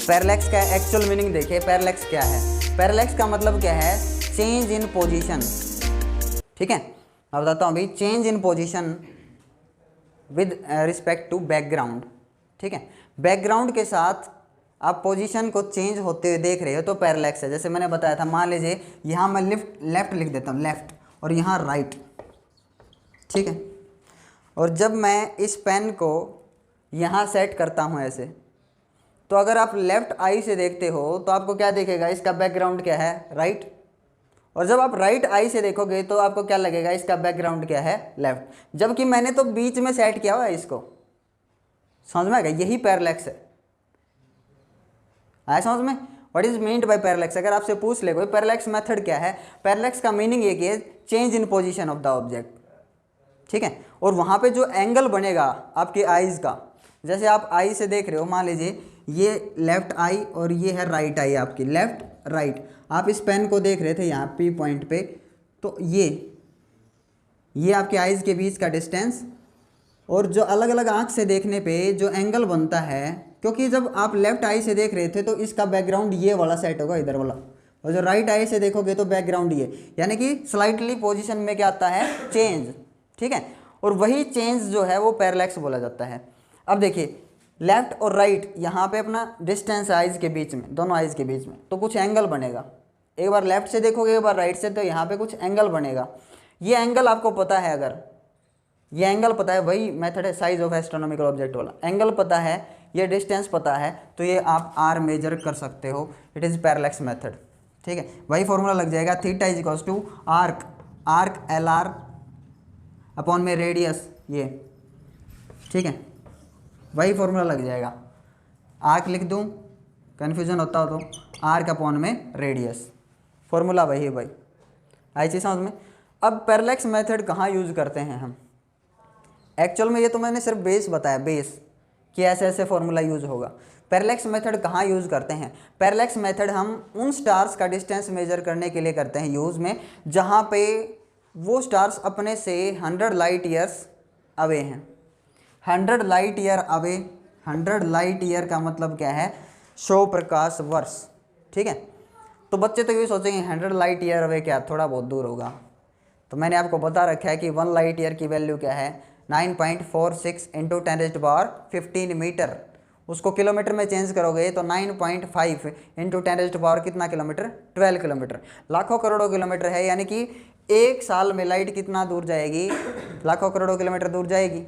Parallax का actual meaning देखिए, parallax क्या है। पैरेलैक्स का मतलब क्या है, चेंज इन पोजीशन। ठीक है, मैं बताता हूँ अभी, change in position with respect to background. ठीक है, बैकग्राउंड के साथ आप पोजीशन को चेंज होते हुए देख रहे हो तो पैरेलैक्स है। जैसे मैंने बताया था, मान लीजिए यहाँ मैं लेफ्ट लिख देता हूँ, लेफ्ट, और यहाँ राइट। ठीक है, और जब मैं इस पेन को यहाँ सेट करता हूँ ऐसे, तो अगर आप लेफ्ट आई से देखते हो तो आपको क्या दिखेगा, इसका बैकग्राउंड क्या है, राइट। और जब आप राइट आई से देखोगे तो आपको क्या लगेगा, इसका बैकग्राउंड क्या है, लेफ्ट। जबकि मैंने तो बीच में सेट किया हुआ है इसको। समझ में आएगा, यही पैरेलैक्स है। आया समझ में, what is meant by parallax. अगर आपसे पूछ ले कोई पैरेलैक्स मेथड क्या है, पैरेलैक्स का मीनिंग ये कि change in position of the object. ठीक है, और वहाँ पे जो एंगल बनेगा आपकी आईज का, जैसे आप आई से देख रहे हो, मान लीजिए ये लेफ्ट आई और ये है राइट आई आपकी, लेफ्ट राइट। आप इस पेन को देख रहे थे यहाँ पी पॉइंट पे, तो ये आपके आईज के बीच का डिस्टेंस, और जो अलग अलग आँख से देखने पे जो एंगल बनता है, क्योंकि जब आप लेफ्ट आई से देख रहे थे तो इसका बैकग्राउंड ये वाला सेट होगा, इधर वाला, और जो राइट आई से देखोगे तो बैकग्राउंड ये, यानी कि स्लाइटली पोजीशन में क्या आता है, चेंज। ठीक है, और वही चेंज जो है वो पैरेलैक्स बोला जाता है। अब देखिए लेफ्ट और राइट, यहाँ पे अपना डिस्टेंस आइज के बीच में, दोनों आइज के बीच में, तो कुछ एंगल बनेगा। एक बार लेफ्ट से देखोगे, एक बार राइट से, तो यहाँ पे कुछ एंगल बनेगा। ये एंगल आपको पता है, अगर ये एंगल पता है, वही मेथड है साइज ऑफ एस्ट्रोनॉमिकल ऑब्जेक्ट वाला, एंगल पता है, ये डिस्टेंस पता है, तो ये आप आर मेजर कर सकते हो। It is parallax method. ठीक है, वही फॉर्मूला लग जाएगा, theta is equals to arc L R upon में रेडियस ये। ठीक है, वही फॉर्मूला लग जाएगा। आर्क लिख दूँ, कन्फ्यूजन होता हो तो, आर्क अपॉन में रेडियस, फॉर्मूला वही है भाई। आई चीज़ समझ में। अब पैरेलैक्स मेथड कहाँ यूज़ करते हैं हम, एक्चुअल में ये तो मैंने सिर्फ बेस बताया, बेस कि ऐसे ऐसे फॉर्मूला यूज़ होगा। पैरेलैक्स मेथड कहाँ यूज़ करते हैं, पैरेलैक्स मेथड हम उन स्टार्स का डिस्टेंस मेजर करने के लिए करते हैं यूज़ में, जहाँ पे वो स्टार्स अपने से 100 लाइट ईयर्स अवे हैं। 100 light year away, 100 light year का मतलब क्या है, 100 प्रकाश वर्ष। ठीक है, तो बच्चे तो ये सोचेंगे 100 लाइट ईयर अवे क्या, थोड़ा बहुत दूर होगा। तो मैंने आपको बता रखा है कि 1 लाइट ईयर की वैल्यू क्या है, 9.46 इंटू 10⁻15 मीटर। उसको किलोमीटर में चेंज करोगे तो 9.5 इंटू 10⁻, कितना किलोमीटर, 12 किलोमीटर। लाखों करोड़ों किलोमीटर है, यानी कि एक साल में लाइट कितना दूर जाएगी, लाखों करोड़ों किलोमीटर दूर जाएगी।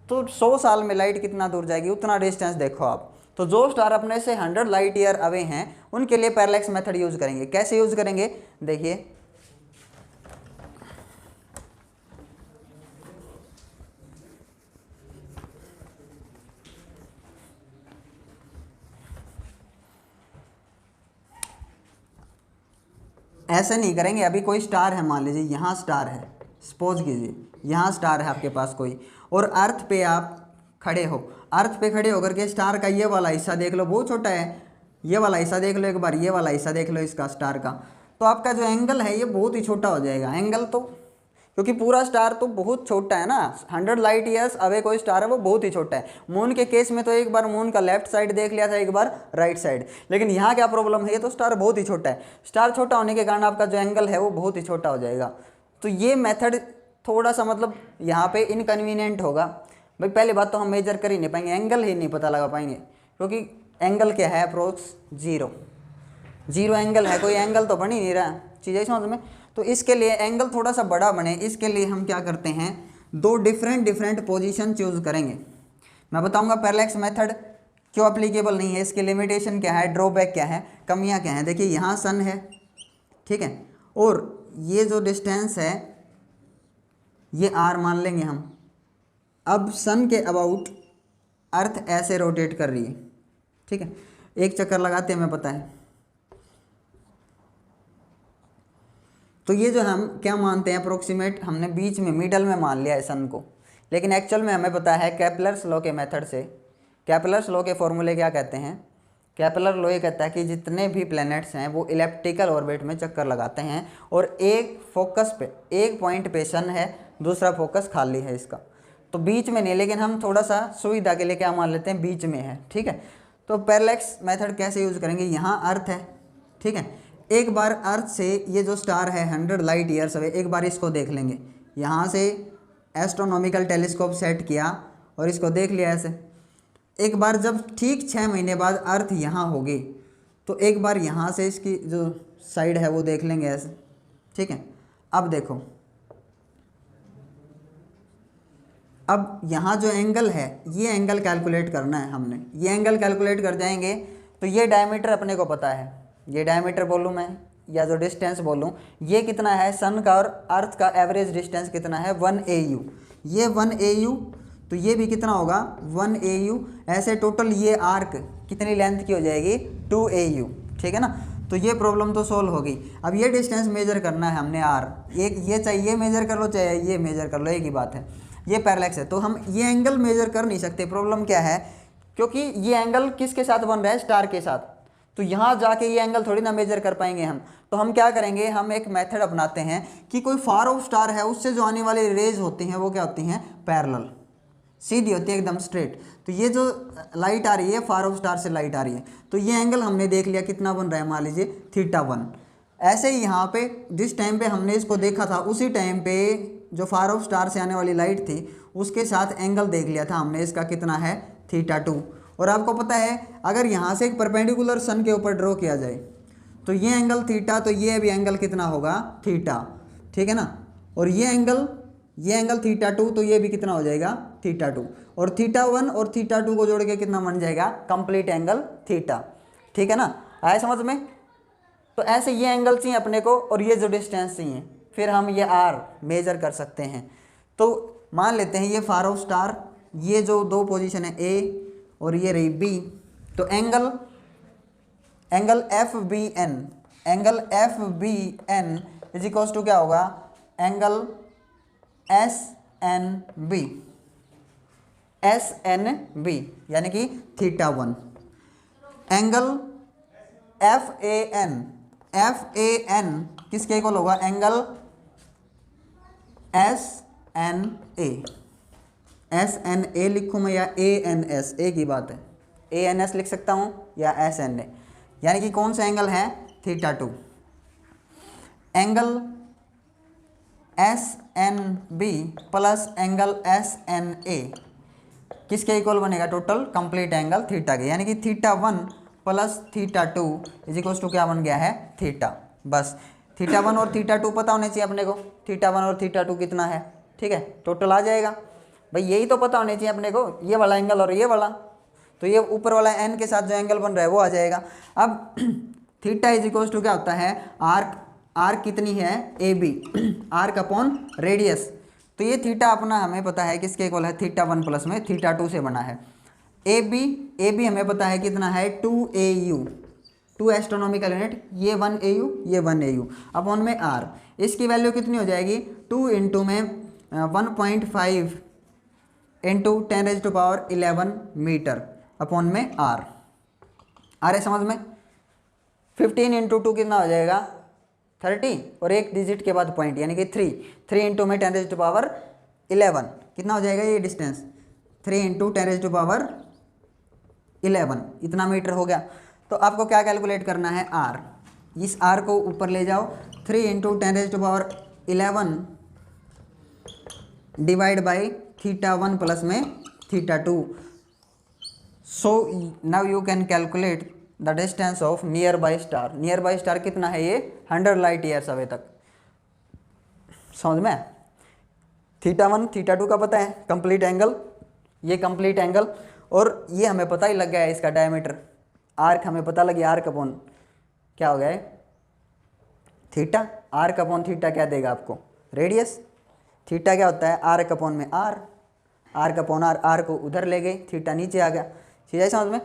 तो 100 साल में लाइट कितना दूर जाएगी, उतना डिस्टेंस देखो आप। तो जो स्टार अपने से 100 लाइट ईयर अवे हैं, उनके लिए पैरेलैक्स मेथड यूज़ करेंगे। कैसे यूज़ करेंगे, देखिए ऐसे नहीं करेंगे। अभी कोई स्टार है, मान लीजिए यहाँ स्टार है, सपोज कीजिए यहाँ स्टार है आपके पास कोई, और अर्थ पे आप खड़े हो। अर्थ पे खड़े होकर के स्टार का ये वाला हिस्सा देख लो, बहुत छोटा है, ये वाला हिस्सा देख लो एक बार, ये वाला हिस्सा देख लो इसका स्टार का, तो आपका जो एंगल है ये बहुत ही छोटा हो जाएगा एंगल। तो क्योंकि पूरा स्टार तो बहुत छोटा है ना, 100 लाइट ईयर्स अवे कोई स्टार है वो बहुत ही छोटा है। मून के केस में तो एक बार मून का लेफ्ट साइड देख लिया था, एक बार राइट साइड, लेकिन यहाँ क्या प्रॉब्लम है, ये तो स्टार बहुत ही छोटा है। स्टार छोटा होने के कारण आपका जो एंगल है वो बहुत ही छोटा हो जाएगा। तो ये मेथड थोड़ा सा मतलब यहाँ पे इनकन्वीनियंट होगा भाई। पहली बात तो हम मेजर कर ही नहीं पाएंगे, एंगल ही नहीं पता लगा पाएंगे, क्योंकि एंगल क्या है, अप्रोक्स जीरो एंगल है, कोई एंगल तो बन ही नहीं रहा, चीज़ें समझ में। तो इसके लिए एंगल थोड़ा सा बड़ा बने, इसके लिए हम क्या करते हैं, दो डिफरेंट पोजीशन चूज़ करेंगे। मैं बताऊंगा पैरेलैक्स मेथड क्यों अप्लीकेबल नहीं है, इसकी लिमिटेशन क्या है, ड्रॉबैक क्या है, कमियां क्या हैं। देखिए यहाँ सन है, ठीक है, और ये जो डिस्टेंस है ये आर मान लेंगे हम। अब सन के अबाउट अर्थ ऐसे रोटेट कर रही है, ठीक है, एक चक्कर लगाते हैं, हमें पता है। तो ये जो हम क्या मानते हैं, अप्रोक्सीमेट, हमने बीच में मिडल में मान लिया है सन को, लेकिन एक्चुअल में हमें पता है केपलर्स लॉ के मेथड से, केपलर्स लॉ के फॉर्मूले क्या कहते हैं, केपलर लॉ ये कहता है कि जितने भी प्लैनेट्स हैं वो इलेप्टिकल ऑर्बिट में चक्कर लगाते हैं, और एक फोकस पे, एक पॉइंट पे सन है, दूसरा फोकस खाली है इसका, तो बीच में नहीं, लेकिन हम थोड़ा सा सुविधा के लिए क्या मान लेते हैं, बीच में है, ठीक है। तो पैरेलैक्स मेथड कैसे यूज़ करेंगे, यहाँ अर्थ है, ठीक है, एक बार अर्थ से ये जो स्टार है 100 लाइट ईयर्स अवे, एक बार इसको देख लेंगे, यहाँ से एस्ट्रोनॉमिकल टेलीस्कोप सेट किया और इसको देख लिया ऐसे, एक बार जब ठीक 6 महीने बाद अर्थ यहाँ होगी तो एक बार यहाँ से इसकी जो साइड है वो देख लेंगे ऐसे, ठीक है। अब देखो, अब यहाँ जो एंगल है ये एंगल कैलकुलेट करना है हमने, ये एंगल कैलकुलेट कर जाएंगे तो ये डायमीटर अपने को पता है, ये डायमीटर बोलूँ मैं या जो डिस्टेंस बोलूँ, ये कितना है सन का और अर्थ का एवरेज डिस्टेंस कितना है 1 AU, ये 1 AU, तो ये भी कितना होगा 1 AU, ऐसे टोटल ये आर्क कितनी लेंथ की हो जाएगी 2 AU, ठीक है ना। तो ये प्रॉब्लम तो सोल्व होगी। अब ये डिस्टेंस मेजर करना है हमने R, एक ये चाहिए मेजर कर लो चाहे ये मेजर कर लो, एक ही बात है, ये पैरेलैक्स है तो हम ये एंगल मेजर कर नहीं सकते। प्रॉब्लम क्या है, क्योंकि ये एंगल किसके साथ बन रहा है, स्टार के साथ, तो यहाँ जाके ये एंगल थोड़ी ना मेजर कर पाएंगे हम। तो हम क्या करेंगे, हम एक मेथड अपनाते हैं कि कोई फार ऑफ स्टार है उससे जो आने वाली रेज होती हैं वो क्या होती हैं, पैरेलल, सीधी होती है एकदम स्ट्रेट। तो ये जो लाइट आ रही है फार ऑफ स्टार से लाइट आ रही है, तो ये एंगल हमने देख लिया कितना बन रहा है, मान लीजिए θ1। ऐसे ही यहाँ पे जिस टाइम पे हमने इसको देखा था उसी टाइम पे जो फार ऑफ स्टार से आने वाली लाइट थी उसके साथ एंगल देख लिया था हमने, इसका कितना है θ2। और आपको पता है अगर यहाँ से एक परपेंडिकुलर सन के ऊपर ड्रॉ किया जाए तो ये एंगल थीटा, तो ये भी एंगल कितना होगा θ, ठीक है ना। और ये एंगल θ2, तो ये भी कितना हो जाएगा θ2, और θ1 और θ2 को जोड़ के कितना बन जाएगा, कंप्लीट एंगल θ, ठीक है ना। आया समझ में। तो ऐसे ये एंगल चाहिए अपने को और ये जो डिस्टेंस चाहिए, फिर हम ये R मेजर कर सकते हैं। तो मान लेते हैं ये फार ऑफ स्टार, ये जो दो पोजीशन है A और ये रही B, तो angle FBN is equals to क्या होगा, एंगल SNB यानी कि θ1। एंगल FAN किसके इक्वल होगा, एंगल SNA लिखूँ मैं या ANS, एक ही बात है, ANS लिख सकता हूँ या SNA, यानी कि कौन सा एंगल है θ2। Angle SNB plus angle SNA किसके इक्वल बनेगा, टोटल कंप्लीट एंगल थीटा के, यानी कि θ1 प्लस θ2 इज इक्वल्स टू क्या बन गया है, थीटा। बस θ1 और θ2 पता होने चाहिए अपने को, θ1 और θ2 कितना है, ठीक है, टोटल आ जाएगा भाई, यही तो पता होने चाहिए अपने को, ये वाला एंगल और ये वाला, तो ये ऊपर वाला n के साथ जो एंगल बन रहा है वो आ जाएगा। अब थीटा इज इक्वल्स टू क्या होता है, आर्क कितनी है AB, आर्क अपॉन रेडियस, तो ये थीटा अपना हमें पता है किसके इक्वल है, θ1 प्लस में θ2 से बना है। AB हमें पता है कितना है 2 AU, 2 एस्ट्रोनॉमिकल यूनिट, ये 1 AU ये 1 AU अपॉन में R, इसकी वैल्यू कितनी हो जाएगी 2 इंटू में 1.5 इंटू 10⁻11 मीटर अपॉन में R। आ रहे समझ में। 15 इंटू 2 कितना हो जाएगा 30, और एक डिजिट के बाद पॉइंट यानी कि 3 इंटू में 10⁻11 कितना हो जाएगा ये डिस्टेंस, 3 इंटू 10⁻11 इतना मीटर हो गया। तो आपको क्या कैलकुलेट करना है, R, इस R को ऊपर ले जाओ, 3 इंटू 10⁻11 डिवाइड बाई θ1 प्लस में θ2। So now you can calculate the distance of nearby star. Nearby star कितना है, ये 100 लाइट ईयर्स अवे तक, समझ में। θ1 θ2 का पता है, कंप्लीट एंगल, ये कंप्लीट एंगल, और ये हमें पता ही लग गया है इसका डायमीटर, आर्क हमें पता लगी, आर्क अपॉन क्या हो गया है थीटा, आर्क अपॉन थीटा क्या देगा आपको, रेडियस। थीटा क्या होता है, आर्क अपॉन में R, आर्क अपॉन R को उधर ले गए, थीटा नीचे आ गया, ठीक है समझ में।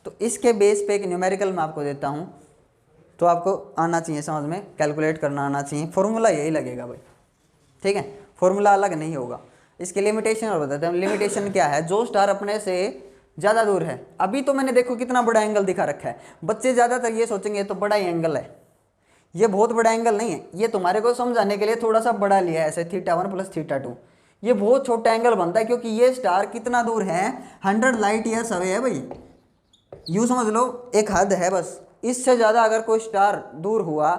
तो इसके बेस पे एक न्यूमेरिकल मैं आपको देता हूँ, तो आपको आना चाहिए समझ में, कैलकुलेट करना आना चाहिए, फॉर्मूला यही लगेगा भाई, ठीक है, फॉर्मूला अलग नहीं होगा। इसकी लिमिटेशन और बताते हैं। लिमिटेशन क्या है, जो स्टार अपने से ज़्यादा दूर है, अभी तो मैंने देखो कितना बड़ा एंगल दिखा रखा है, बच्चे ज़्यादातर ये सोचेंगे तो बड़ा ही एंगल है, ये बहुत बड़ा एंगल नहीं है, ये तुम्हारे को समझाने के लिए थोड़ा सा बड़ा लिया है ऐसे θ1 प्लस θ2, ये बहुत छोटा एंगल बनता है क्योंकि ये स्टार कितना दूर है, 100 लाइट ईयर्स अवे है भाई, यूँ समझ लो एक हद है बस, इससे ज़्यादा अगर कोई स्टार दूर हुआ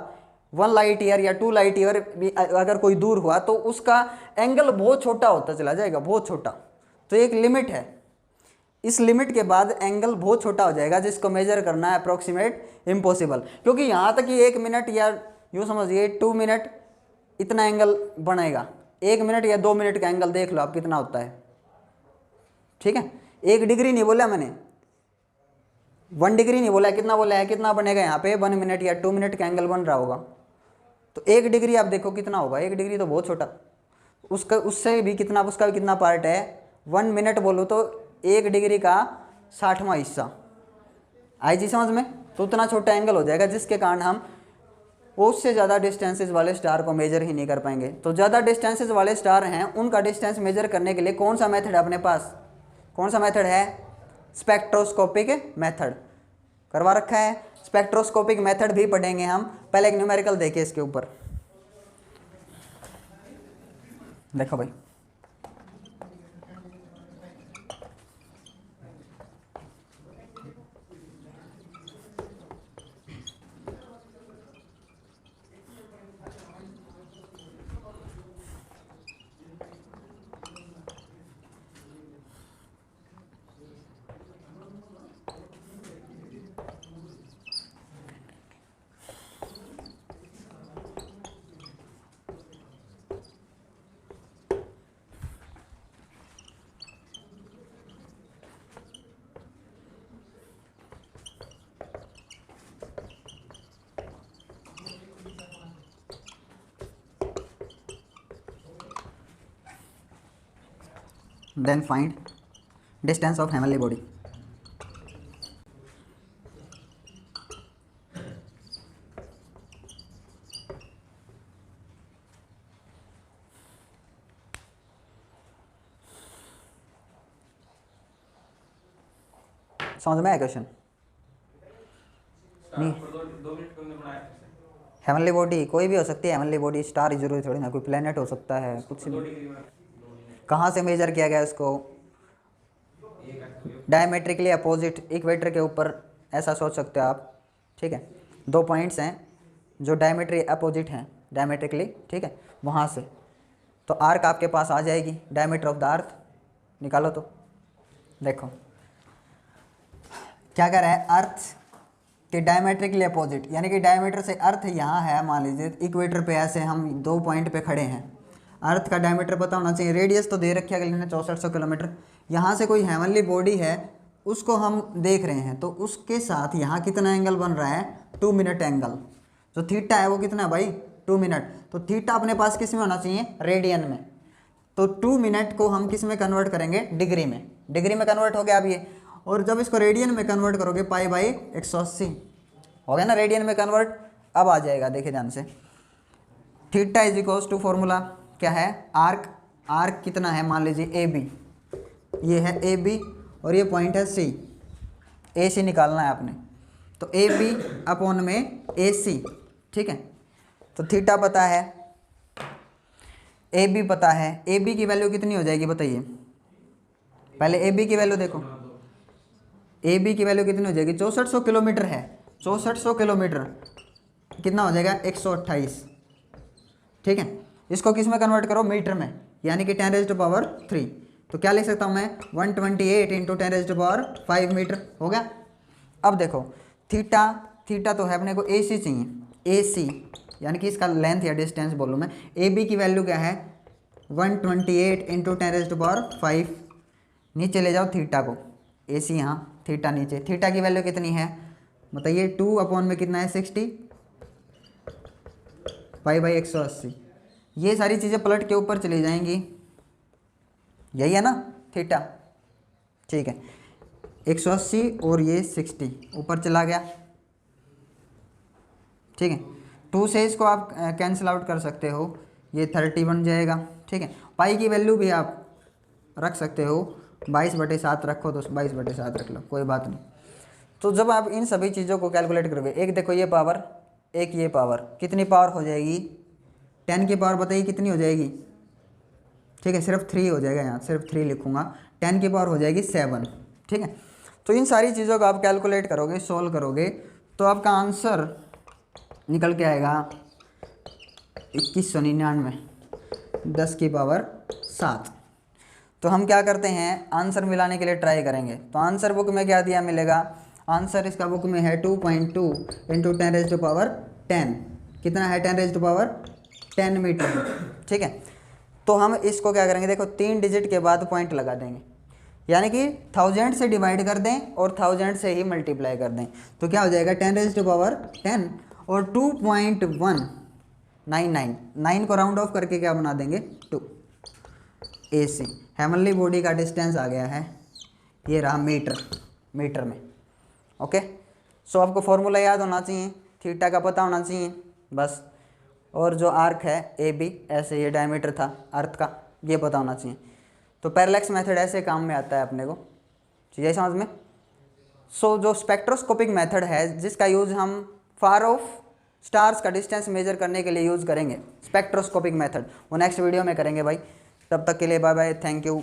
1 लाइट ईयर या 2 लाइट ईयर भी अगर कोई दूर हुआ तो उसका एंगल बहुत छोटा होता चला जाएगा, बहुत छोटा। तो एक लिमिट है, इस लिमिट के बाद एंगल बहुत छोटा हो जाएगा जिसको मेजर करना है अप्रोक्सीमेट इम्पॉसिबल, क्योंकि यहाँ तक कि 1 मिनट या यूँ समझिए 2 मिनट इतना एंगल बनेगा। 1 मिनट या 2 मिनट का एंगल देख लो आप कितना होता है, ठीक है। 1 डिग्री नहीं बोला मैंने, 1 डिग्री नहीं बोला है, कितना बोला है, कितना बनेगा यहाँ पे 1 मिनट या 2 मिनट का एंगल बन रहा होगा। तो 1 डिग्री आप देखो कितना होगा, 1 डिग्री तो बहुत छोटा, उसका उससे भी कितना, उसका भी कितना पार्ट है 1 मिनट बोलो तो 1 डिग्री का 60वां हिस्सा। आई जी समझ में। तो उतना छोटा एंगल हो जाएगा जिसके कारण हम उससे ज़्यादा डिस्टेंसेज वाले स्टार को मेजर ही नहीं कर पाएंगे। तो ज़्यादा डिस्टेंसेज वाले स्टार हैं उनका डिस्टेंस मेजर करने के लिए कौन सा मेथड है अपने पास, कौन सा मेथड है, स्पेक्ट्रोस्कोपिक मेथड करवा रखा है। स्पेक्ट्रोस्कोपिक मेथड भी पढ़ेंगे हम, पहले एक न्यूमेरिकल देखें इसके ऊपर। देखो भाई, then find distance of heavenly body। समझ में आया क्वेश्चन नहीं? हेवनली बॉडी कोई भी हो सकती है, हेवनली बॉडी स्टार ही जरूरी थोड़ी ना, कोई प्लेनेट हो सकता है, कुछ भी। कहाँ से मेजर किया गया इसको, डायमेट्रिकली अपोजिट इक्वेटर के ऊपर, ऐसा सोच सकते हो आप, ठीक है। 2 पॉइंट्स हैं जो डायमेट्री अपोजिट हैं डायमेट्रिकली, ठीक है, वहाँ से। तो आर्क आपके पास आ जाएगी, डायमीटर ऑफ द अर्थ निकालो। तो देखो क्या कर रहा है, अर्थ के डायमेट्रिकली अपोजिट, यानी कि डायमीटर से अर्थ यहाँ है, मान लीजिए इक्वेटर पे ऐसे हम 2 पॉइंट पे खड़े हैं, अर्थ का डायमीटर पता होना चाहिए, रेडियस तो दे रखी है अगले ने 6400 किलोमीटर। यहाँ से कोई हेवनली बॉडी है उसको हम देख रहे हैं, तो उसके साथ यहाँ कितना एंगल बन रहा है, 2 मिनट एंगल। जो थीटा है वो कितना है भाई, 2 मिनट। तो थीटा अपने पास किस में होना चाहिए, रेडियन में। तो 2 मिनट को हम किस में कन्वर्ट करेंगे, डिग्री में। डिग्री में कन्वर्ट हो गया अब ये, और जब इसको रेडियन में कन्वर्ट करोगे π/180 हो गया ना रेडियन में कन्वर्ट। अब आ जाएगा, देखिए ध्यान से, theta is equals to formula क्या है, आर्क, आर्क कितना है, मान लीजिए ए बी, ये है ए बी और ये पॉइंट है सी, ए सी निकालना है आपने। तो ए बी अपॉन में ए सी, ठीक है। तो थीटा पता है, ए बी पता है, ए बी की वैल्यू कितनी हो जाएगी बताइए, पहले ए बी की वैल्यू देखो, ए बी की वैल्यू कितनी हो जाएगी, 6400 किलोमीटर है, 6400 किलोमीटर कितना हो जाएगा, 128, ठीक है। इसको किस में कन्वर्ट करो, मीटर में, यानी कि 10⁻3। तो क्या लिख सकता हूँ मैं, 128 × 10⁻5 मीटर हो गया। अब देखो थीटा, थीटा तो है अपने को ए सी चाहिए, ए सी यानी कि इसका लेंथ या डिस्टेंस बोलूँ मैं। ए बी की वैल्यू क्या है, 128 × 10⁻5, नीचे ले जाओ थीटा को, ए सी यहाँ, थीटा नीचे, थीटा की वैल्यू कितनी है बताइए, 2 अपॉन में कितना है 60 π/180। ये सारी चीज़ें पलट के ऊपर चली जाएंगी, यही है ना थीटा, ठीक है। 180 और ये 60 ऊपर चला गया, ठीक है। 2 से इसको आप कैंसिल आउट कर सकते हो, ये 30 बन जाएगा, ठीक है। पाई की वैल्यू भी आप रख सकते हो, 22/7 रखो तो 22/7 रख लो, कोई बात नहीं। तो जब आप इन सभी चीज़ों को कैलकुलेट करोगे, एक देखो ये पावर, एक ये पावर, कितनी पावर हो जाएगी, 10 की पावर बताइए कितनी हो जाएगी, ठीक है, सिर्फ 3 हो जाएगा, यहाँ सिर्फ 3 लिखूँगा, 10 की पावर हो जाएगी 7, ठीक है। तो इन सारी चीज़ों को आप कैलकुलेट करोगे, सोल्व करोगे, तो आपका आंसर निकल के आएगा 2199 10⁻7। तो हम क्या करते हैं, आंसर मिलाने के लिए ट्राई करेंगे। तो आंसर बुक में क्या दिया मिलेगा, आंसर इसका बुक में है 2.2 × 10⁻10। कितना है, 10⁻10 मीटर। ठीक है, तो हम इसको क्या करेंगे, देखो 3 डिजिट के बाद पॉइंट लगा देंगे, यानी कि 1000 से डिवाइड कर दें और 1000 से ही मल्टीप्लाई कर दें। तो क्या हो जाएगा 10⁻10 और 2.199, 9 को राउंड ऑफ करके क्या बना देंगे 2। ए से हेवनली बॉडी का डिस्टेंस आ गया है, ये रहा मीटर में। ओके, सो आपको फॉर्मूला याद होना चाहिए, थीटा का पता होना चाहिए बस, और जो आर्क है ए बी, ऐसे ये डायमीटर था अर्थ का, ये पता होना चाहिए। तो पैरेलैक्स मेथड ऐसे काम में आता है अपने को, ठीक है समझ में। सो जो स्पेक्ट्रोस्कोपिक मेथड है, जिसका यूज़ हम फार ऑफ स्टार्स का डिस्टेंस मेजर करने के लिए यूज़ करेंगे, स्पेक्ट्रोस्कोपिक मेथड, वो नेक्स्ट वीडियो में करेंगे भाई। तब तक के लिए बाय बाय, थैंक यू।